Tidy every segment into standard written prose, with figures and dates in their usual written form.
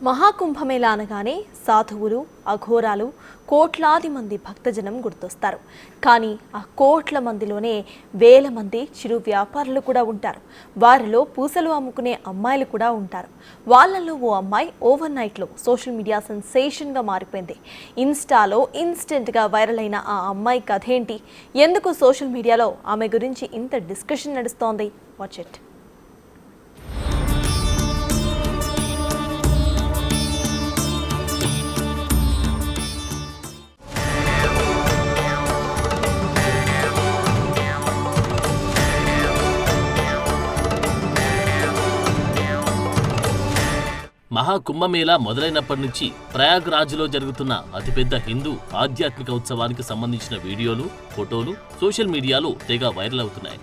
మహాకుంభమేళా అనగానే సాధువులు, అఘోరాలు, కోట్లాది మంది భక్తజనం గుర్తొస్తారు. కానీ ఆ కోట్ల మందిలోనే వేల మంది చిరు వ్యాపారులు కూడా ఉంటారు. వారిలో పూసలు అమ్ముకునే అమ్మాయిలు కూడా ఉంటారు. వాళ్ళల్లో ఓ అమ్మాయి ఓవర్ నైట్లో సోషల్ మీడియా సెన్సేషన్గా మారిపోయింది. ఇన్స్టాలో ఇన్స్టెంట్గా వైరల్ అయిన ఆ అమ్మాయి కథ ఏంటి? ఎందుకు సోషల్ మీడియాలో ఆమె గురించి ఇంత డిస్కషన్ నడుస్తోంది? Watch it. మహాకుంభమేళా మొదలైనప్పటి నుంచి ప్రయాగ్రాజ్లో జరుగుతున్న అతిపెద్ద హిందూ ఆధ్యాత్మిక ఉత్సవానికి సంబంధించిన వీడియోలు, ఫోటోలు సోషల్ మీడియాలో తెగ వైరల్ అవుతున్నాయి.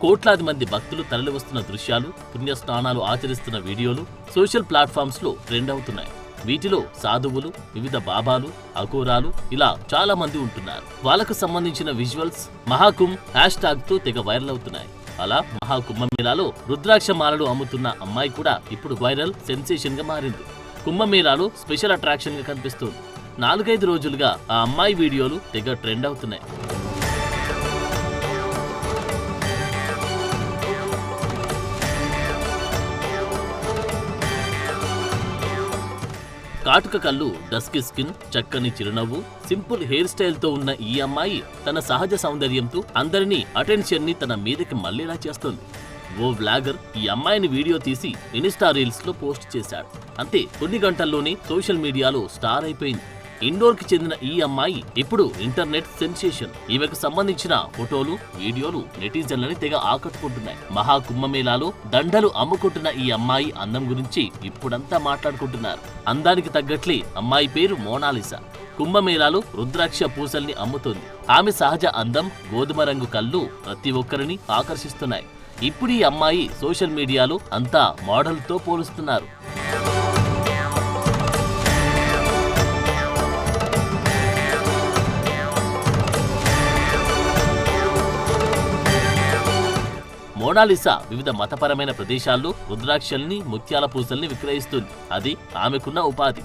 కోట్లాది మంది భక్తులు తరలివస్తున్న దృశ్యాలు, పుణ్యస్నానాలు ఆచరిస్తున్న వీడియోలు సోషల్ ప్లాట్ఫామ్స్లో ట్రెండ్ అవుతున్నాయి. వీటిలో సాధువులు, వివిధ బాబాలు, అఘోరాలు ఇలా చాలా మంది ఉంటున్నారు. వాళ్ళకు సంబంధించిన విజువల్స్ మహాకుంభ్ హ్యాష్ట్యాగ్తో తెగ వైరల్ అవుతున్నాయి. అలా మహాకుంభమేళాలో రుద్రాక్ష మాలలు అమ్ముతున్న అమ్మాయి కూడా ఇప్పుడు వైరల్ సెన్సేషన్ గా మారింది. కుంభమేళాలో స్పెషల్ అట్రాక్షన్ గా కనిపిస్తోంది. 4-5 రోజులుగా ఆ అమ్మాయి వీడియోలు తెగ ట్రెండ్ అవుతున్నాయి. కాటుక కళ్ళు, డస్కీ స్కిన్, చక్కని చిరునవ్వు, సింపుల్ హెయిర్ స్టైల్ తో ఉన్న ఈ అమ్మాయి తన సహజ సౌందర్యంతో అందరినీ అటెన్షన్ ని తన మీదకి మళ్లేలా చేస్తోంది. ఓ వ్లాగర్ ఈ అమ్మాయిని వీడియో తీసి ఇన్స్టా రీల్స్ లో పోస్ట్ చేశాడు. అంతే, కొన్ని గంటల్లోనే సోషల్ మీడియాలో స్టార్ అయిపోయింది. ఇండోర్ కి చెందిన ఈ అమ్మాయి ఇప్పుడు ఇంటర్నెట్ సెన్సేషన్. ఈమెకు సంబంధించిన ఫోటోలు, వీడియోలు నెటిజన్లని తెగ ఆకట్టుకుంటున్నాయి. మహాకుంభమేళాలో దండలు అమ్ముకుంటున్న ఈ అమ్మాయి అందం గురించి ఇప్పుడంతా మాట్లాడుకుంటున్నారు. అందానికి తగ్గట్లే అమ్మాయి పేరు మోనాలిసా. కుంభమేళాలో రుద్రాక్ష పూసల్ని అమ్ముతోంది. ఆమె సహజ అందం, గోధుమ రంగు కళ్ళు ప్రతి ఒక్కరిని ఆకర్షిస్తున్నాయి. ఇప్పుడు ఈ అమ్మాయి సోషల్ మీడియాలో అంతా మోడల్తో పోలుస్తున్నారు. మోనాలిసా వివిధ మతపరమైన ప్రదేశాల్లో రుద్రాక్షల్ని, ముత్యాల పూసల్ని విక్రయిస్తుంది. అది ఆమెకున్న ఉపాధి.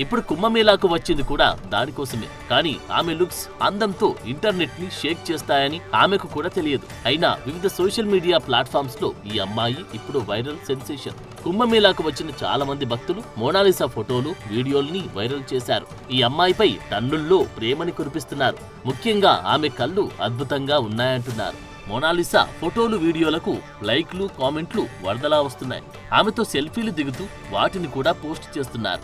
ఇప్పుడు కుంభమేళాకు వచ్చింది కూడా దానికోసమే. కానీ ఆమె లుక్స్, అందంతో ఇంటర్నెట్ ని షేక్ చేస్తాయని ఆమెకు కూడా తెలియదు. అయినా వివిధ సోషల్ మీడియా ప్లాట్ఫామ్స్ లో ఈ అమ్మాయి ఇప్పుడు వైరల్ సెన్సేషన్. కుంభమేళాకు వచ్చిన చాలా మంది భక్తులు మోనాలిసా ఫోటోలు, వీడియోల్ని వైరల్ చేశారు. ఈ అమ్మాయిపై టన్నుల్లో ప్రేమని కురిపిస్తున్నారు. ముఖ్యంగా ఆమె కళ్ళు అద్భుతంగా ఉన్నాయంటున్నారు. మోనాలిసా ఫోటోలు, వీడియోలకు లైక్లు, కామెంట్లు వరదలా వస్తున్నాయి. ఆమెతో సెల్ఫీలు దిగుతూ వాటిని కూడా పోస్ట్ చేస్తున్నారు.